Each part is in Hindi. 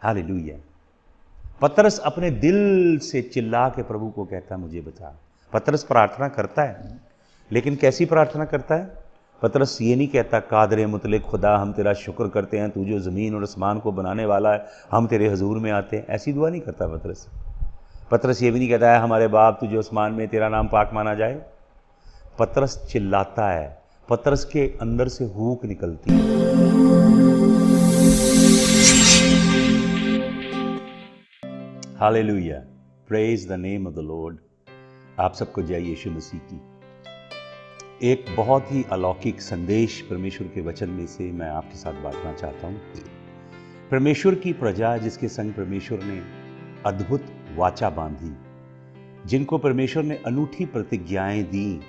हालेलुया। पतरस अपने दिल से चिल्ला के प्रभु को कहता, मुझे बचा। पतरस प्रार्थना करता है, लेकिन कैसी प्रार्थना करता है? पतरस ये नहीं कहता, कादरे मुतलिक खुदा हम तेरा शुक्र करते हैं, तू जो ज़मीन और आसमान को बनाने वाला है, हम तेरे हजूर में आते हैं। ऐसी दुआ नहीं करता पतरस। पतरस ये भी नहीं कहता है, हमारे बाप तू जो आसमान में, तेरा नाम पाक माना जाए। पतरस चिल्लाता है, पतरस के अंदर से हूक निकलती है। Hallelujah, praise the name of the Lord. आप सबको जय यीशु मसीह की। एक बहुत ही अलौकिक संदेश परमेश्वर के वचन में से मैं आपके साथ बांटना चाहता हूँ। परमेश्वर की प्रजा जिसके संग परमेश्वर ने अद्भुत वाचा बांधी, जिनको परमेश्वर ने अनूठी प्रतिज्ञाएं दी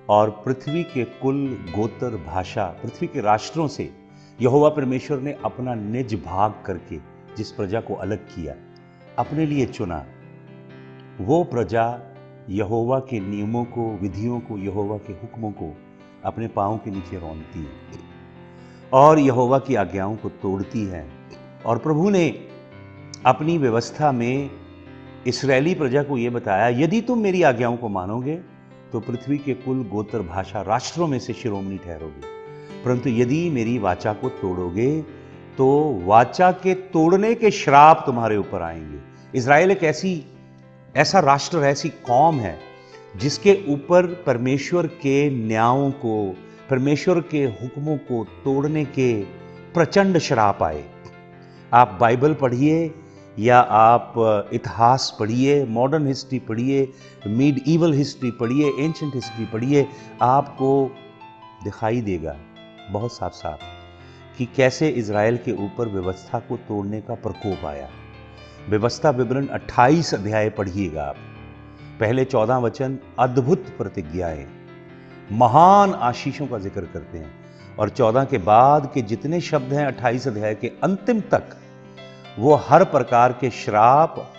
और पृथ्वी के कुल, गोत्र, भाषा, पृथ्वी के राष्ट्रों से यहोवा परमेश्वर ने अपना निज भाग करके जिस प्रजा को अलग किया, अपने लिए चुना, वो प्रजा यहोवा के नियमों को, विधियों को, यहोवा के हुक्मों को अपने पांव के नीचे रौंदती है और यहोवा की आज्ञाओं को तोड़ती है। और प्रभु ने अपनी व्यवस्था में इस्राएली प्रजा को यह बताया, यदि तुम मेरी आज्ञाओं को मानोगे तो पृथ्वी के कुल, गोत्र, भाषा, राष्ट्रों में से शिरोमणि ठहरोगे, परंतु यदि मेरी वाचा को तोड़ोगे तो वाचा के तोड़ने के श्राप तुम्हारे ऊपर आएंगे। इस्राएल एक ऐसा राष्ट्र, ऐसी कौम है जिसके ऊपर परमेश्वर के न्यायों को, परमेश्वर के हुक्मों को तोड़ने के प्रचंड श्राप आए। आप बाइबल पढ़िए या आप इतिहास पढ़िए, मॉडर्न हिस्ट्री पढ़िए, मिडीवल हिस्ट्री पढ़िए, एंशिएंट हिस्ट्री पढ़िए, आपको दिखाई देगा बहुत साफ साफ कि कैसे इज़राइल के ऊपर व्यवस्था को तोड़ने का प्रकोप आया। व्यवस्था विवरण 28 अध्याय पढ़िएगा आप। पहले 14 वचन अद्भुत प्रतिज्ञाएं, महान आशीषों का जिक्र करते हैं, और 14 के बाद के जितने शब्द हैं 28 अध्याय के अंतिम तक, वो हर प्रकार के श्राप,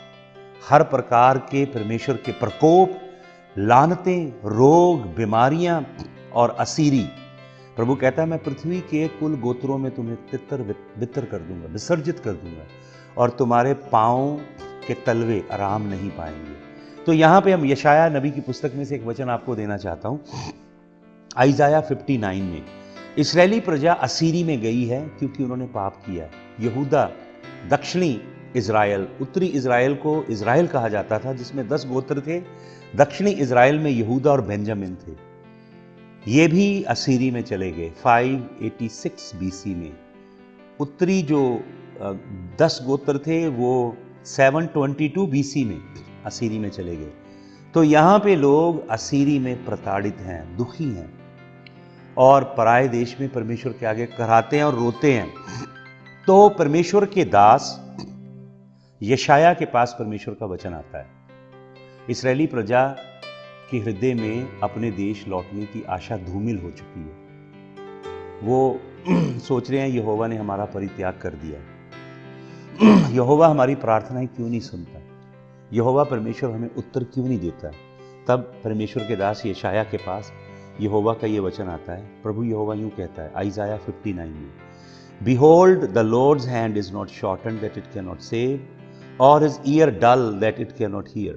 हर प्रकार के परमेश्वर के प्रकोप, लानतें, रोग, बीमारियां और असीरी। प्रभु कहता है, मैं पृथ्वी के कुल गोत्रों में तुम्हें तितर बितर कर दूंगा, विसर्जित कर दूंगा, और तुम्हारे पांव के तलवे आराम नहीं पाएंगे। तो यहां पे हम यशाया नबी की पुस्तक में से एक वचन आपको देना चाहता हूं। आइजाया 59 में इस्राएली प्रजा असीरी में गई है क्योंकि उन्होंने पाप किया। यहूदा, दक्षिणी इज़राइल, उत्तरी इज़राइल को इज़राइल कहा जाता था, जिसमें 10 गोत्र थे। दक्षिणी इज़राइल में यहूदा और बेंजामिन थे। ये भी असीरी में चले गए 586 बीसी में। उत्तरी जो 10 गोत्र थे वो 722 बीसी में असीरी में चले गए। तो यहाँ पे लोग असीरी में प्रताड़ित हैं, दुखी हैं, और पराये देश में परमेश्वर के आगे कराहते हैं और रोते हैं। तो परमेश्वर के दास यशाया के पास परमेश्वर का वचन आता है। इस्राएली प्रजा के हृदय में अपने देश लौटने की आशा धूमिल हो चुकी है। वो सोच रहे हैं, यहोवा ने हमारा परित्याग कर दिया, यहोवा हमारी प्रार्थनाएं क्यों नहीं सुनता, यहोवा परमेश्वर हमें उत्तर क्यों नहीं देता। तब परमेश्वर के दास यशाया के पास यहोवा का ये वचन आता है। प्रभु यहोवा यूं कहता है आइजाया 59 में, Behold, the Lord's hand is not shortened that it cannot save, or his ear dull that it cannot hear.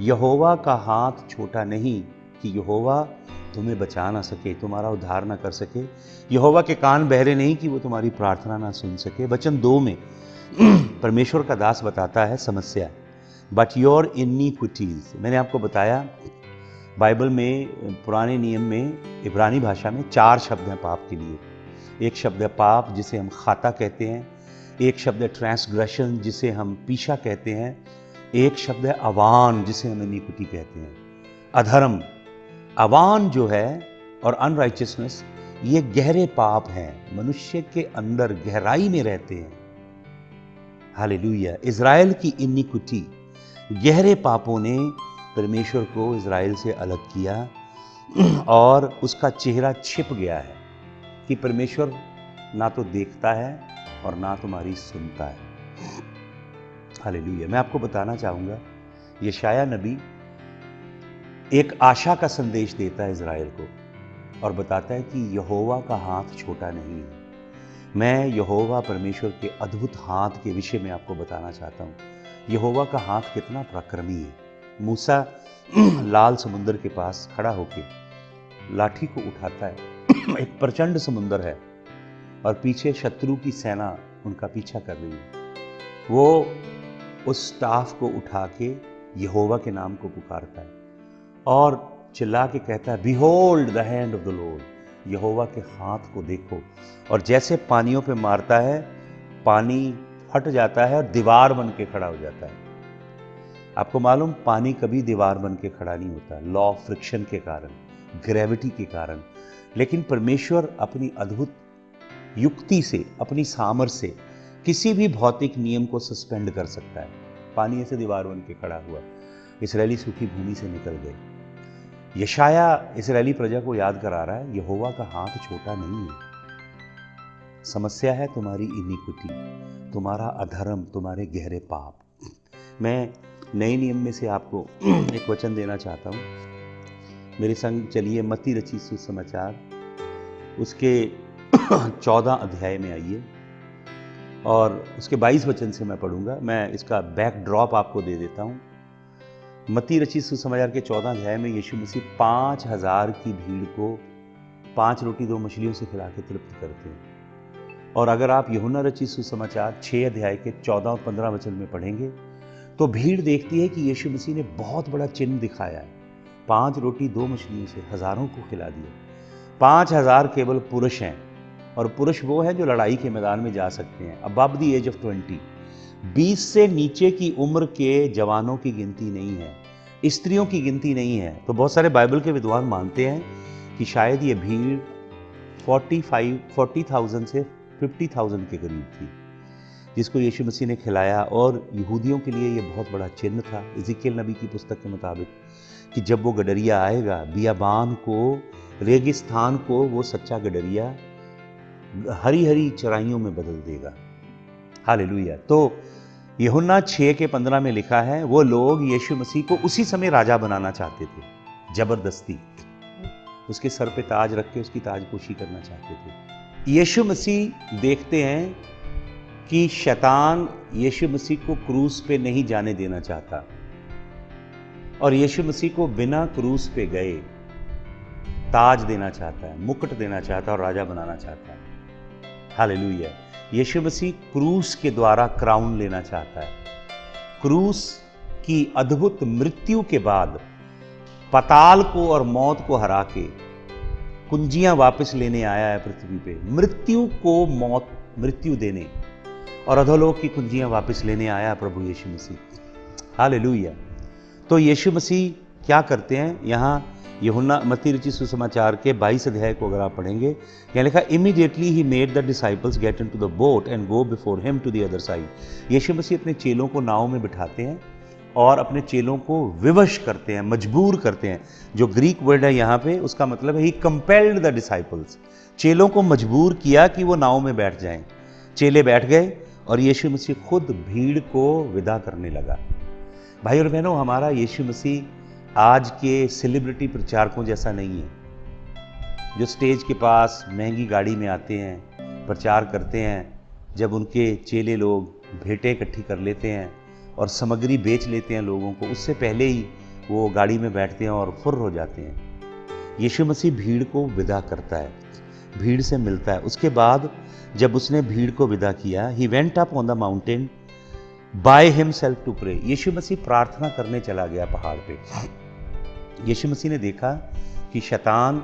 यहोवा का हाथ छोटा नहीं कि यहोवा तुम्हें बचा ना सके, तुम्हारा उद्धार ना कर सके। यहोवा के कान बहरे नहीं कि वो तुम्हारी प्रार्थना ना सुन सके। वचन 2 में परमेश्वर का दास बताता है समस्या, बट योर इनिक्विटीज। मैंने आपको बताया बाइबल में, पुराने नियम में, इब्रानी भाषा में 4 शब्द हैं पाप के लिए। एक शब्द है पाप, जिसे हम खाता कहते हैं। एक शब्द है ट्रांसग्रेशन, जिसे हम पीछा कहते हैं। एक शब्द है अवान, जिसे हम इनिक्विटी कहते हैं, अधर्म। अवान जो है और अनराइचियसनेस, ये गहरे पाप हैं, मनुष्य के अंदर गहराई में रहते हैं। हालेलुया। इज़राइल की इनिक्विटी, गहरे पापों ने परमेश्वर को इज़राइल से अलग किया और उसका चेहरा छिप गया है कि परमेश्वर ना तो देखता है और ना तुम्हारी सुनता है। हालेलुया। मैं आपको बताना चाहूँगा, यशाया नबी एक आशा का संदेश देता है इज़राइल को और बताता है कि यहोवा का हाथ छोटा नहीं है। मैं यहोवा परमेश्वर के अद्भुत हाथ के विषय में आपको बताना चाहता हूँ। यहोवा का हाथ कितना पराक्रमी है। मूसा लाल समुद्र के पास खड़ा होके लाठी को उठाता है। एक प्रचंड समुद्र है और पीछे शत्रु की सेना उनका पीछा कर रही है। वो उस स्टाफ को उठा के यहोवा के नाम को पुकारता है और चिल्ला के कहता है, behold the hand of the Lord, यहोवा के हाथ को देखो। और जैसे पानियों पे मारता है, पानी फट जाता है और दीवार बन के खड़ा हो जाता है। आपको मालूम, पानी कभी दीवार बन के खड़ा नहीं होता, लॉ ऑफ फ्रिक्शन के कारण, ग्रेविटी के कारण। लेकिन परमेश्वर अपनी अद्भुत युक्ति से, अपनी सामर्थ्य से किसी भी भौतिक नियम को सस्पेंड कर सकता है। पानी ऐसे दीवार बन के खड़ा हुआ, इस्राएली सूखी भूमि से निकल गए। यशाया इस्राएली प्रजा को याद करा रहा है, यहोवा का हाथ छोटा नहीं है। समस्या है तुम्हारी इनिक्विटी, तुम्हारा अधर्म, तुम्हारे गहरे पाप। मैं नए नियम में से आपको एक वचन देना चाहता हूँ। मेरे संग चलिए मत्ती रचित सुसमाचार उसके 14 अध्याय में आइए और उसके 22 वचन से मैं पढ़ूंगा। मैं इसका बैकड्रॉप आपको दे देता हूँ। मत्ती रचित सुसमाचार के 14 अध्याय में यीशु मसीह 5000 की भीड़ को 5 रोटी 2 मछलियों से खिला के तृप्त करते हैं। और अगर आप यूहन्ना रचित सुसमाचार 6 अध्याय के 14 और 15 वचन में पढ़ेंगे तो भीड़ देखती है कि यीशु मसीह ने बहुत बड़ा चिन्ह दिखाया है। 5 रोटी 2 मछलियों से हजारों को खिला दिया। 5000 केवल पुरुष हैं, और पुरुष वो हैं जो लड़ाई के मैदान में जा सकते हैं, अबव द एज ऑफ 20। 20 से नीचे की उम्र के जवानों की गिनती नहीं है, स्त्रियों की गिनती नहीं है। तो बहुत सारे बाइबल के विद्वान मानते हैं कि शायद ये भीड़ 40,000 से 50,000 के करीब थी, जिसको यीशु मसीह ने खिलाया। और यहूदियों के लिए ये बहुत बड़ा चिन्ह था, इज़ेकियल नबी की पुस्तक के मुताबिक, कि जब वो गडरिया आएगा, बियाबान को, रेगिस्तान को, वो सच्चा गडरिया हरी हरी चराइयों में बदल देगा। हालेलुया। तो यूहन्ना 6 के 15 में लिखा है, वो लोग यीशु मसीह को उसी समय राजा बनाना चाहते थे, जबरदस्ती उसके सर पे ताज रख के उसकी ताजपोशी करना चाहते थे। यीशु मसीह देखते हैं कि शैतान यीशु मसीह को क्रूस पे नहीं जाने देना चाहता, और यीशु मसीह को बिना क्रूस पे गए ताज देना चाहता है, मुकुट देना चाहता है और राजा बनाना चाहता है। हालेलुया। यीशु मसीह क्रूस के द्वारा क्राउन लेना चाहता है। क्रूस की अद्भुत मृत्यु के बाद पाताल को और मौत को हरा के कुंजियां वापस लेने आया है पृथ्वी पे। मृत्यु को मृत्यु देने और अधोलोक की कुंजियां वापस लेने आया है प्रभु यीशु मसीह। हालेलुया। तो यीशु मसीह क्या करते हैं, यहाँ यूहन्ना मत्ती रचित सुसमाचार के 22 अध्याय को अगर आप पढ़ेंगे, यहाँ लिखा, immediately he made the disciples get into the boat and go before him to the other side. यीशु मसीह अपने चेलों को नाव में बिठाते हैं और अपने चेलों को विवश करते हैं, मजबूर करते हैं। जो ग्रीक वर्ड है यहाँ पे, उसका मतलब है ही कंपेल्ड द डिसाइपल्स। चेलों को मजबूर किया कि वो नाव में बैठ जाएं। चेले बैठ गए और यीशु मसीह खुद भीड़ को विदा करने लगा। भाई और बहनों, हमारा यीशु मसीह आज के सेलिब्रिटी प्रचारकों जैसा नहीं है, जो स्टेज के पास महंगी गाड़ी में आते हैं, प्रचार करते हैं। जब उनके चेले लोग भेंटें इकट्ठी कर लेते हैं और सामग्री बेच लेते हैं लोगों को, उससे पहले ही वो गाड़ी में बैठते हैं और फुर्र हो जाते हैं। यीशु मसीह भीड़ को विदा करता है, भीड़ से मिलता है। उसके बाद जब उसने भीड़ को विदा किया, he went up on the mountain by himself to pray. यीशु मसीह प्रार्थना करने चला गया पहाड़ पे। यीशु मसीह ने देखा कि शैतान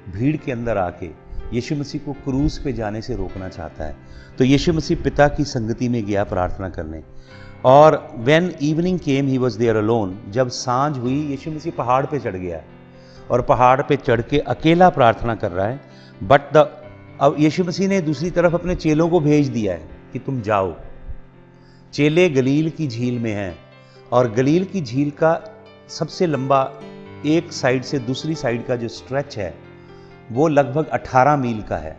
भीड़ के अंदर आके यीशु मसीह को क्रूस पे जाने से रोकना चाहता है। तो यीशु मसीह पिता की संगति में गया प्रार्थना करने। और when evening came he was there alone. जब सांझ हुई, यीशु मसीह पहाड़ पे चढ़ गया और पहाड़ पे चढ़ के अकेला प्रार्थना कर रहा है। बट अब यीशु मसीह ने दूसरी तरफ अपने चेलों को भेज दिया है कि तुम जाओ। चेले गलील की झील में हैं, और गलील की झील का सबसे लंबा एक साइड से दूसरी साइड का जो स्ट्रेच है वो लगभग 18 मील का है,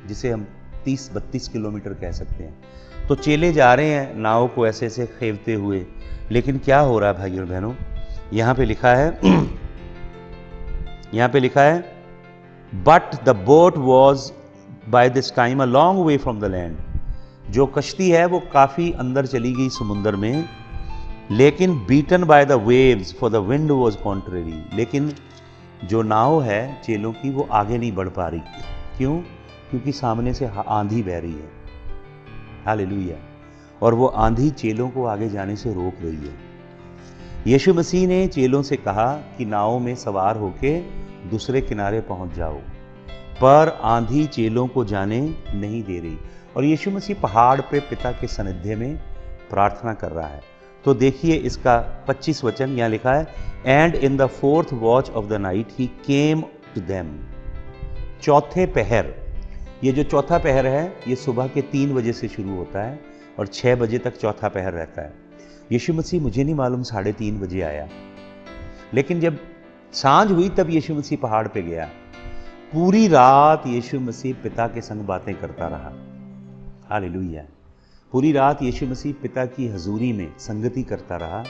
जिसे हम 30-32 किलोमीटर कह सकते हैं। तो चेले जा रहे हैं नाव को ऐसे ऐसे खेवते हुए, लेकिन क्या हो रहा है भाई और बहनों, यहाँ पे लिखा है but the boat was by this time a long way from the land. जो कश्ती है वो काफ़ी अंदर चली गई समुंदर में, लेकिन beaten by the waves for the wind was contrary. लेकिन जो नाव है चेलों की वो आगे नहीं बढ़ पा रही। क्यों? क्योंकि सामने से आंधी बह रही है। हालेलुया। और वो आंधी चेलों को आगे जाने से रोक रही है। यीशु मसीह ने चेलों से कहा कि नाव में सवार होके दूसरे किनारे पहुंच जाओ, पर आंधी चेलों को जाने नहीं दे रही। और यीशु मसीह पहाड़ पे पिता के सानिध्य में प्रार्थना कर रहा है। तो देखिए इसका 25 वचन यहाँ लिखा है, and in the 4th watch of the night he came to them. चौथे पहर, ये जो चौथा पहर है ये सुबह के 3 बजे से शुरू होता है और 6 बजे तक चौथा पहर रहता है। यीशु मसीह मुझे नहीं मालूम 3:30 बजे आया, लेकिन जब सांझ हुई तब यीशु मसीह पहाड़ पे गया। पूरी रात यीशु मसीह पिता के संग बातें करता रहा। हालेलुया। पूरी रात यीशु मसीह पिता की हजूरी में संगति करता रहा।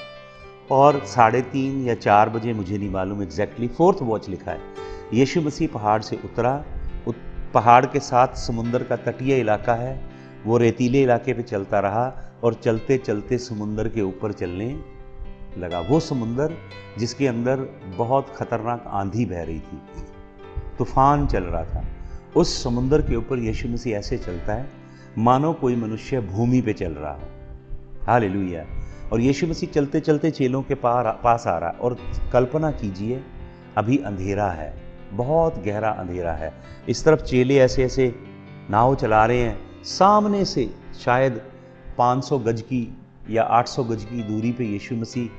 और 3:30 या 4 बजे, मुझे नहीं मालूम एग्जैक्टली, 4th वॉच लिखा है, यीशु मसीह पहाड़ से उतरा। पहाड़ के साथ समुंदर का तटीय इलाका है, वो रेतीले इलाके पे चलता रहा और चलते चलते समुंदर के ऊपर चलने लगा। वो समुंदर जिसके अंदर बहुत खतरनाक आंधी बह रही थी, तूफान चल रहा था, उस समुंदर के ऊपर यीशु मसीह ऐसे चलता है मानो कोई मनुष्य भूमि पे चल रहा हो। हालेलुया। और यीशु मसीह चलते चलते चेलों के पास आ रहा है। और कल्पना कीजिए अभी अंधेरा है, बहुत गहरा अंधेरा है। इस तरफ चेले ऐसे ऐसे नाव चला रहे हैं, सामने से शायद 500 गज की या 800 गज की दूरी पे यीशु मसीह,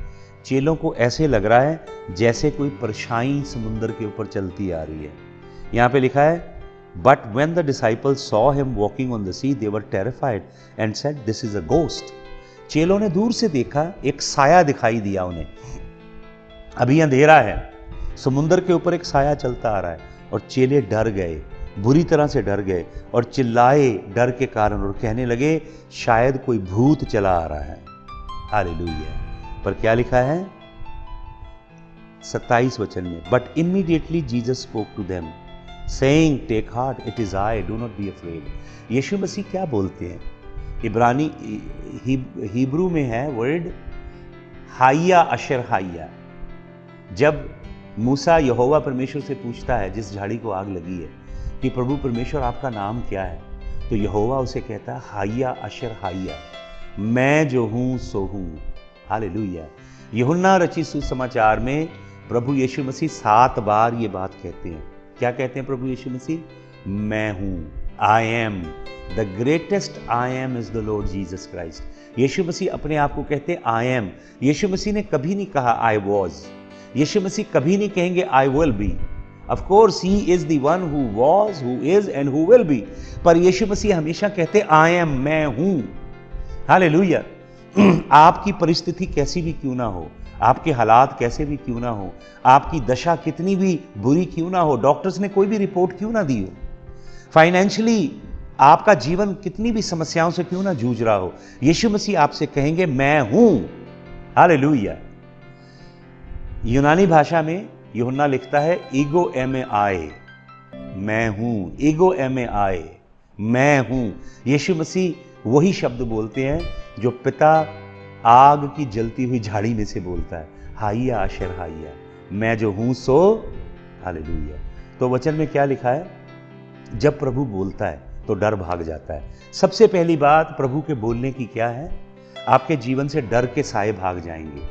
चेलों को ऐसे लग रहा है जैसे कोई परछाई समुंदर के ऊपर चलती आ रही है। यहाँ पे लिखा है, but when the disciples saw him walking on the sea, they were terrified and said, this is a ghost. चेलों ने दूर से देखा, एक साया दिखाई दिया उन्हें। अभी अंधेरा है, समुंदर के ऊपर एक साया चलता आ रहा है, और चेले डर गए, बुरी तरह से डर गए और चिल्लाए डर के कारण, और कहने लगे शायद कोई भूत चला आ रहा है। हालेलुया। पर क्या लिखा है 27 वचन में, but immediately Jesus spoke to them saying, take heart, it is I, do not be afraid. यीशु मसीह क्या बोलते हैं? इब्रानी हिब्रू में है वर्ड हाइया अशर हाइया। जब मूसा यहोवा परमेश्वर से पूछता है, जिस झाड़ी को आग लगी है, कि प्रभु परमेश्वर आपका नाम क्या है, तो यहोवा उसे कहता है हाइया अशर हाइया, मैं जो हूं सो हूं। हालेलुया। यूहन्ना रचित सुसमाचार में प्रभु यीशु मसीह 7 बार ये बात कहते हैं। क्या कहते हैं प्रभु यीशु मसीह? मैं हूं, I am the greatest, I am is the Lord Jesus Christ. Yeshu मसीह अपने आप को कहते हैं आई एम। यीशु मसीह ने कभी नहीं कहा आई वॉज। यीशु मसीह कभी नहीं कहेंगे I will be. Of course he is the one who was, who is and who will be. पर यीशु मसीह हमेशा कहते आई एम, मैं हूं। हालेलुया। आपकी परिस्थिति कैसी भी क्यों ना हो, आपके हालात कैसे भी क्यों ना हो, आपकी दशा कितनी भी बुरी क्यों ना हो, डॉक्टर्स ने कोई भी रिपोर्ट क्यों ना दी हो, फाइनेंशियली आपका जीवन कितनी भी समस्याओं से क्यों ना जूझ रहा हो, यीशु मसीह आपसे कहेंगे मैं हूं। हालेलुया। यूनानी भाषा में यूहन्ना लिखता है ईगो एमे आए, मैं हूं। ईगो एमे आए, मैं हूं। यीशु मसीह वही शब्द बोलते हैं जो पिता आग की जलती हुई झाड़ी में से बोलता है, हाइया आशर हाइया, मैं जो हूं सो। हालेलुया। तो वचन में क्या लिखा है? जब प्रभु बोलता है तो डर भाग जाता है। सबसे पहली बात प्रभु के बोलने की क्या है? आपके जीवन से डर के साए भाग जाएंगे,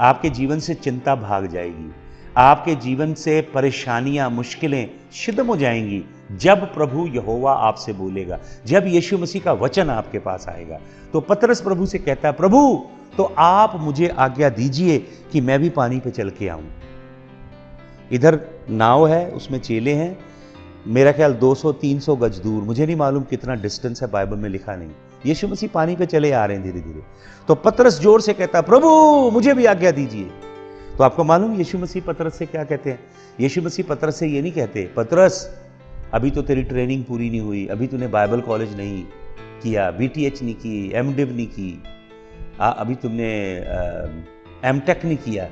आपके जीवन से चिंता भाग जाएगी, आपके जीवन से परेशानियां, मुश्किलें खत्म हो जाएंगी जब प्रभु यहोवा आपसे बोलेगा, जब यीशु मसीह का वचन आपके पास आएगा। तो पतरस प्रभु से कहता है, प्रभु तो आप मुझे आज्ञा दीजिए कि मैं भी पानी पे चल के आऊं। इधर नाव है, उसमें चेले हैं, मेरा ख्याल 200-300 गज दूर, मुझे नहीं मालूम कितना डिस्टेंस है, बाइबल में लिखा नहीं। यीशु मसीह पानी पे चले आ रहे हैं धीरे धीरे। तो पतरस जोर से कहता है, प्रभु मुझे भी आज्ञा दीजिए। तो आपको मालूम यीशु मसीह पतरस से क्या कहते हैं? यीशु मसीह पतरस से ये नहीं कहते, पतरस अभी तो तेरी ट्रेनिंग पूरी नहीं हुई, अभी तूने बाइबल कॉलेज नहीं किया, BTH नहीं की, MDiv नहीं की, अभी तुमने MTech नहीं किया।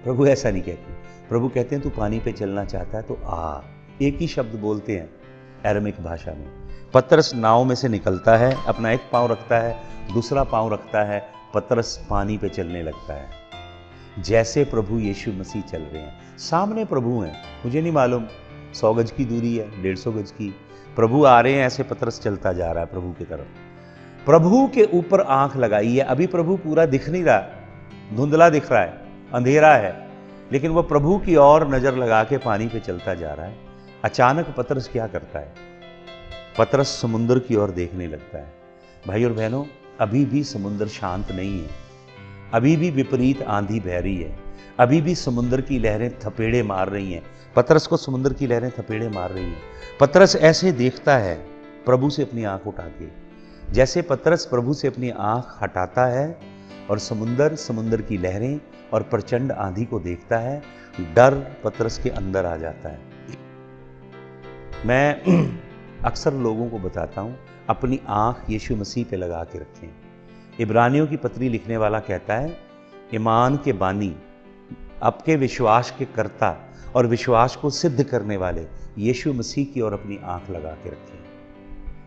प्रभु ऐसा नहीं कहते। प्रभु कहते हैं तू पानी पे चलना चाहता है तो आ। एक ही शब्द बोलते हैं, एरामिक भाषा में। पतरस नाव में से निकलता है, अपना एक पांव रखता है, दूसरा पांव रखता है, पतरस पानी पे चलने लगता है। जैसे प्रभु यीशु मसीह चल रहे हैं, सामने प्रभु हैं, मुझे नहीं मालूम 100 गज की दूरी है, 150 गज की, प्रभु आ रहे हैं, ऐसे पतरस चलता जा रहा है प्रभु की तरफ। प्रभु के ऊपर आंख लगाई है, अभी प्रभु पूरा दिख नहीं रहा, धुंधला दिख रहा है, अंधेरा है, लेकिन वह प्रभु की ओर नजर लगा के पानी पे चलता जा रहा है। अचानक पतरस क्या करता है? पतरस समुद्र की ओर देखने लगता है। भाई और बहनों, अभी भी समुद्र शांत नहीं है, अभी भी विपरीत आंधी बह रही है, अभी भी समुद्र की लहरें थपेड़े मार रही हैं। पतरस को समुद्र की लहरें थपेड़े मार रही हैं। पतरस ऐसे देखता है प्रभु से अपनी आंख उठा के, जैसे पतरस प्रभु से अपनी आंख हटाता है और समुद्र की लहरें और प्रचंड आंधी को देखता है, डर पतरस के अंदर आ जाता है। मैं अक्सर लोगों को बताता हूं, अपनी आंख यीशु मसीह पे लगा के रखें। इब्रानियों की पत्री लिखने वाला कहता है, ईमान के बानी, आपके विश्वास के कर्ता और विश्वास को सिद्ध करने वाले यीशु मसीह की ओर अपनी आंख लगा के रखें।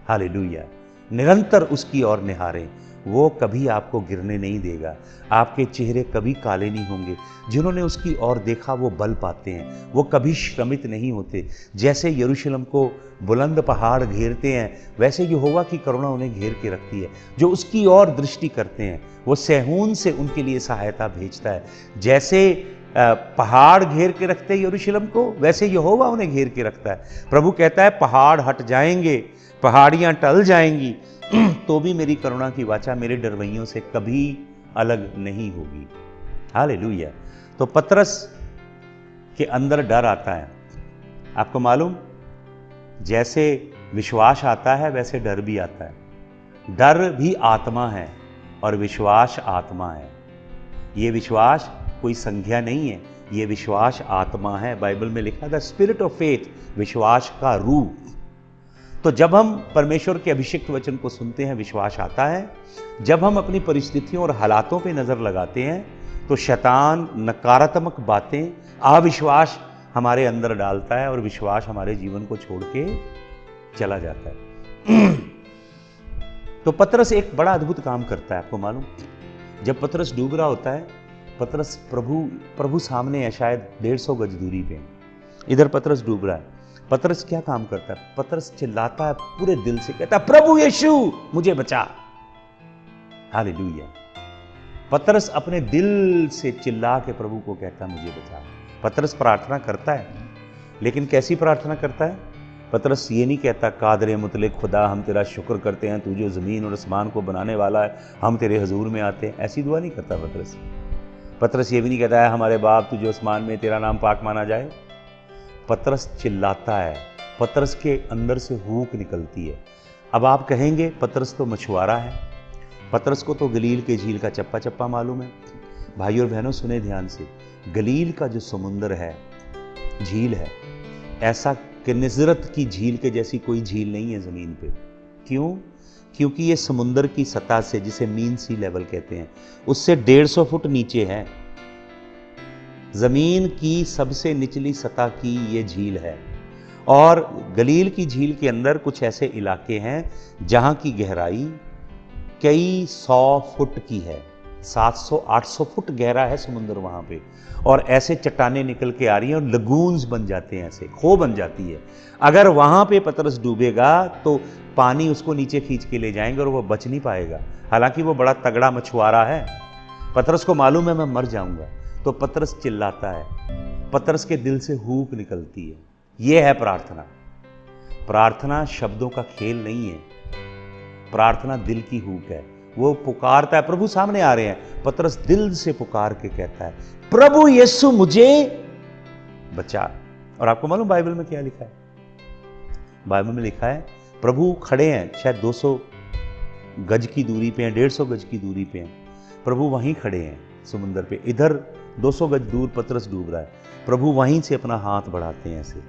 हालेलुया। निरंतर उसकी ओर निहारें, वो कभी आपको गिरने नहीं देगा, आपके चेहरे कभी काले नहीं होंगे। जिन्होंने उसकी ओर देखा वो बल पाते हैं, वो कभी श्रमित नहीं होते। जैसे यरूशलेम को बुलंद पहाड़ घेरते हैं, वैसे यहोवा की करुणा उन्हें घेर के रखती है। जो उसकी ओर दृष्टि करते हैं, वो सहून से उनके लिए सहायता भेजता है। जैसे पहाड़ घेर के रखते हैं यरूशलेम को, वैसे यहोवा उन्हें घेर के रखता है। प्रभु कहता है, पहाड़ हट जाएंगे, पहाड़ियां टल जाएंगी, तो भी मेरी करुणा की वाचा मेरे डरवैयों से कभी अलग नहीं होगी। हालेलुया। तो पतरस के अंदर डर आता है। आपको मालूम, जैसे विश्वास आता है वैसे डर भी आता है। डर भी आत्मा है और विश्वास आत्मा है। ये विश्वास कोई संज्ञा नहीं है, ये विश्वास आत्मा है। बाइबल में लिखा था, स्पिरिट ऑफ फेथ, विश्वास का रूह। तो जब हम परमेश्वर के अभिषिक्त वचन को सुनते हैं, विश्वास आता है। जब हम अपनी परिस्थितियों और हालातों पे नजर लगाते हैं, तो शैतान नकारात्मक बातें, अविश्वास हमारे अंदर डालता है और विश्वास हमारे जीवन को छोड़ के चला जाता है। तो पतरस एक बड़ा अद्भुत काम करता है। आपको मालूम, जब पतरस डूब रहा होता है, पतरस प्रभु सामने है, शायद 150 गज दूरी पे, इधर पतरस डूब रहा है। पतरस क्या काम करता है? पतरस चिल्लाता है पूरे दिल से, कहता है, प्रभु यीशु मुझे बचा। हालेलुया। पतरस अपने दिल से चिल्ला के प्रभु को कहता है, मुझे बचा। पतरस प्रार्थना करता है, लेकिन कैसी प्रार्थना करता है? पतरस ये नहीं कहता, कादरे मुतले खुदा, हम तेरा शुक्र करते हैं, तू जो जमीन और आसमान को बनाने वाला है, हम तेरे हजूर में आते हैं। ऐसी दुआ नहीं करता पतरस। पतरस ये भी नहीं कहता है, हमारे बाप तू जो आसमान में, तेरा नाम पाक माना जाए। पतरस चिल्लाता है, पतरस के अंदर से हूक निकलती है। अब आप कहेंगे, पतरस तो मछुआरा है, पतरस को तो गलील के झील का चप्पा चप्पा मालूम है। भाई और बहनों सुने ध्यान से, गलील का जो समुंदर है, झील है, ऐसा किन्नजरत की झील के जैसी कोई झील नहीं है जमीन पे। क्यों? क्योंकि ये समुंदर की सतह से, जिसे मीन सी लेवल कहते हैं, उससे 150 फुट नीचे है। जमीन की सबसे निचली सतह की ये झील है। और गलील की झील के अंदर कुछ ऐसे इलाके हैं जहां की गहराई कई 100 फुट की है। 700-800 फुट गहरा है समुद्र वहां पे, और ऐसे चट्टानें निकल के आ रही हैं और लगून्स बन जाते हैं, ऐसे खो बन जाती है। अगर वहां पे पतरस डूबेगा तो पानी उसको नीचे खींच के ले जाएंगे और वो बच नहीं पाएगा। हालांकि वो बड़ा तगड़ा मछुआरा है, पतरस को मालूम है मैं मर जाऊंगा। तो पतरस चिल्लाता है, पतरस के दिल से हूक निकलती है। यह है प्रार्थना। प्रार्थना शब्दों का खेल नहीं है, प्रार्थना दिल की हूक है। वो पुकारता है, प्रभु सामने आ रहे हैं, पतरस दिल से पुकार के कहता है, प्रभु यीशु मुझे बचा। और आपको मालूम बाइबल में क्या लिखा है? बाइबल में लिखा है, प्रभु खड़े हैं, शायद 200 गज की दूरी पे हैं, 150 गज की दूरी पे हैं, प्रभु वहीं खड़े हैं समुंदर पे। इधर 200 गज दूर पतरस डूब रहा है, प्रभु वहीं से अपना हाथ बढ़ाते हैं ऐसे।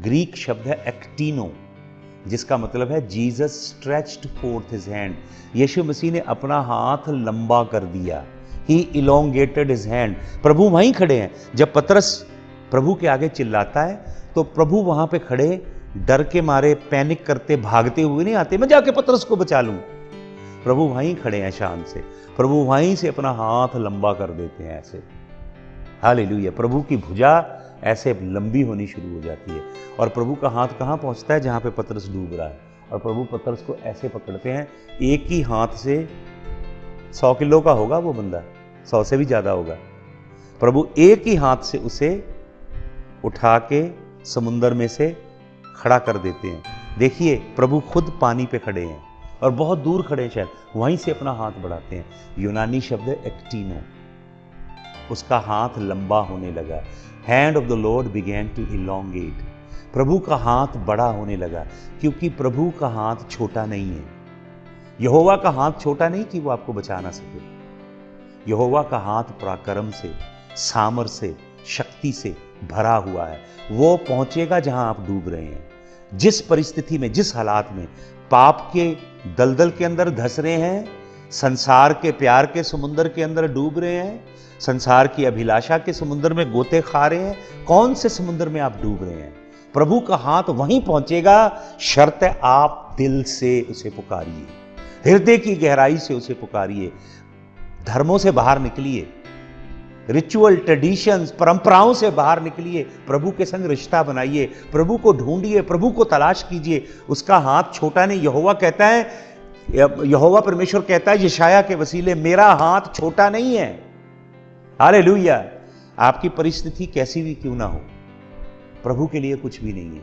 ग्रीक शब्द है एक्टिनो, जिसका मतलब है Jesus stretched forth his hand. Yeshu Masih ने अपना हाथ लंबा कर दिया, ही इलोंगेटेड हिज हैंड। प्रभु वहीं खड़े हैं। जब पतरस प्रभु के आगे चिल्लाता है तो प्रभु वहां पे खड़े डर के मारे पैनिक करते भागते हुए नहीं आते, मैं जाके पतरस को बचा लूं। प्रभु वहीं खड़े हैं शान से, प्रभु वहीं से अपना हाथ लंबा कर देते हैं ऐसे। हालेलुया। प्रभु की भुजा ऐसे लंबी होनी शुरू हो जाती है और प्रभु का हाथ कहाँ पहुंचता है? जहां पे पतरस डूब रहा है, और प्रभु पतरस को ऐसे पकड़ते हैं। एक ही हाथ से 100 किलो का होगा वो बंदा, 100 से भी ज्यादा होगा। प्रभु एक ही हाथ से उसे उठा के समुंदर में से खड़ा कर देते हैं। देखिए, प्रभु खुद पानी पे खड़े हैं और बहुत दूर खड़े हैं, शायद वहीं से अपना हाथ बढ़ाते हैं। यूनानी शब्द है एक्टिनो, उसका हाथ लंबा होने लगा। Hand of the Lord began to elongate, प्रभु का हाथ बड़ा होने लगा, क्योंकि प्रभु का हाथ छोटा नहीं है। यहोवा का हाथ छोटा नहीं कि वो आपको बचा ना सके। यहोवा का हाथ पराक्रम से, सामर्थ से, शक्ति से भरा हुआ है। वो पहुंचेगा जहां आप डूब रहे हैं। जिस परिस्थिति में, जिस हालात में पाप के दलदल के अंदर धंस रहे हैं, संसार के प्यार के समुद्र के अंदर डूब रहे हैं, संसार की अभिलाषा के समुद्र में गोते खा रहे हैं, कौन से समुद्र में आप डूब रहे हैं, प्रभु का हाथ वहीं पहुंचेगा। शर्त है आप दिल से उसे पुकारिए, हृदय की गहराई से उसे पुकारिए। धर्मों से बाहर निकलिए, रिचुअल, ट्रेडिशंस, परंपराओं से बाहर निकलिए, प्रभु के संग रिश्ता बनाइए, प्रभु को ढूंढिए, प्रभु को तलाश कीजिए। उसका हाथ छोटा नहीं। यहोवा कहता है, यहोवा परमेश्वर कहता है यशायाह के वसीले, मेरा हाथ छोटा नहीं है। हालेलुया। आपकी परिस्थिति कैसी भी क्यों ना हो, प्रभु के लिए कुछ भी नहीं है।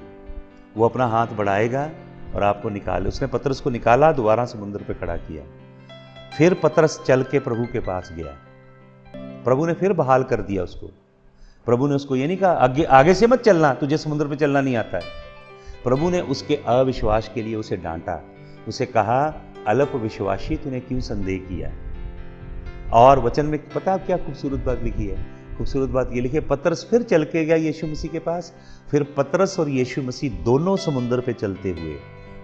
वो अपना हाथ बढ़ाएगा और आपको निकाले। उसने पतरस को निकाला, दोबारा समुद्र पे खड़ा किया। फिर पतरस चल के प्रभु के पास गया। प्रभु ने फिर बहाल कर दिया उसको। प्रभु ने उसको ये नहीं कहा आगे से मत चलना, तुझे समुद्र पे चलना नहीं आता है। प्रभु ने उसके अविश्वास के लिए उसे डांटा, उसे कहा, अल्प विश्वासी, तूने क्यों संदेह किया। और वचन में पता क्या खूबसूरत बात लिखी है? खूबसूरत बात ये लिखी है, पतरस फिर चल के गया यीशु मसीह के पास। फिर पतरस और यीशु मसीह दोनों समुद्र पे चलते हुए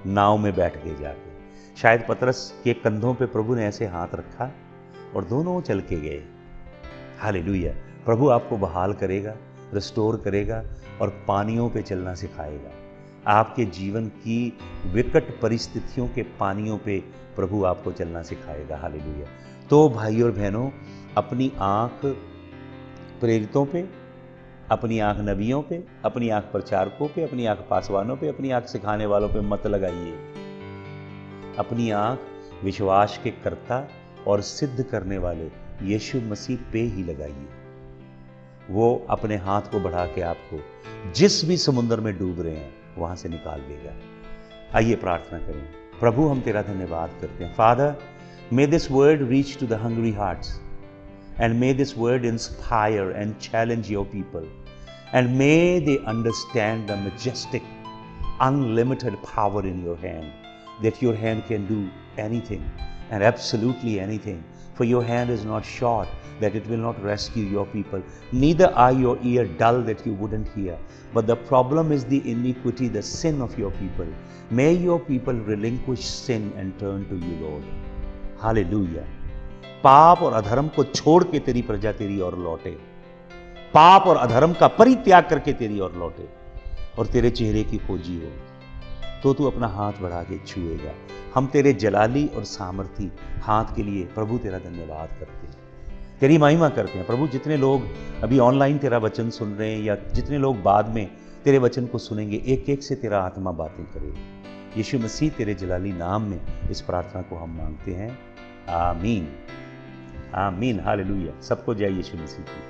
नाव में बैठ गए जाके। शायद पतरस के कंधों पे प्रभु ने ऐसे हाथ रखा और दोनों चल के गए। हालेलुया। प्रभु आपको बहाल करेगा, रिस्टोर करेगा और पानियों पे चलना सिखाएगा। आपके जीवन की विकट परिस्थितियों के पानियों पे प्रभु आपको चलना सिखाएगा। हालेलुया। तो भाई और बहनों, अपनी आंख प्रेरितों पे, अपनी आंख नबियों पे, अपनी आंख प्रचारकों पे, अपनी आंख पासवानों पे, अपनी आंख सिखाने वालों पे मत लगाइए। अपनी आंख विश्वास के कर्ता और सिद्ध करने वाले यीशु मसीह पे ही लगाइए। वो अपने हाथ को बढ़ा के आपको जिस भी समुद्र में डूब रहे हैं वहां से निकाल देगा। आइए प्रार्थना करें। प्रभु, हम तेरा धन्यवाद करते हैं। Father, may this word reach to the hungry hearts, and may this word inspire and challenge your people, and may they understand the majestic, unlimited power in your hand, that your hand can do anything and absolutely anything. For your hand is not short that it will not rescue your people, neither are your ear dull that you wouldn't hear. But the problem is the iniquity, the sin of your people. May your people relinquish sin and turn to you, Lord. Hallelujah. पाप और अधर्म को छोड़ के तेरी प्रजा तेरी ओर लौटे, पाप और अधर्म का परित्याग करके तेरी ओर लौटे और तेरे चेहरे की खोजी हो, तो तू अपना हाथ बढ़ा के छुएगा। हम तेरे जलाली और सामर्थी हाथ के लिए प्रभु तेरा धन्यवाद करते हैं, तेरी महिमा करते हैं। प्रभु, जितने लोग अभी ऑनलाइन तेरा वचन सुन रहे हैं या जितने लोग बाद में तेरे वचन को सुनेंगे, एक एक से तेरा आत्मा बातें करे। यीशु मसीह तेरे जलाली नाम में इस प्रार्थना को हम मांगते हैं। आमीन, आमीन, हालेलुया। सबको जय यीशु मसीह की।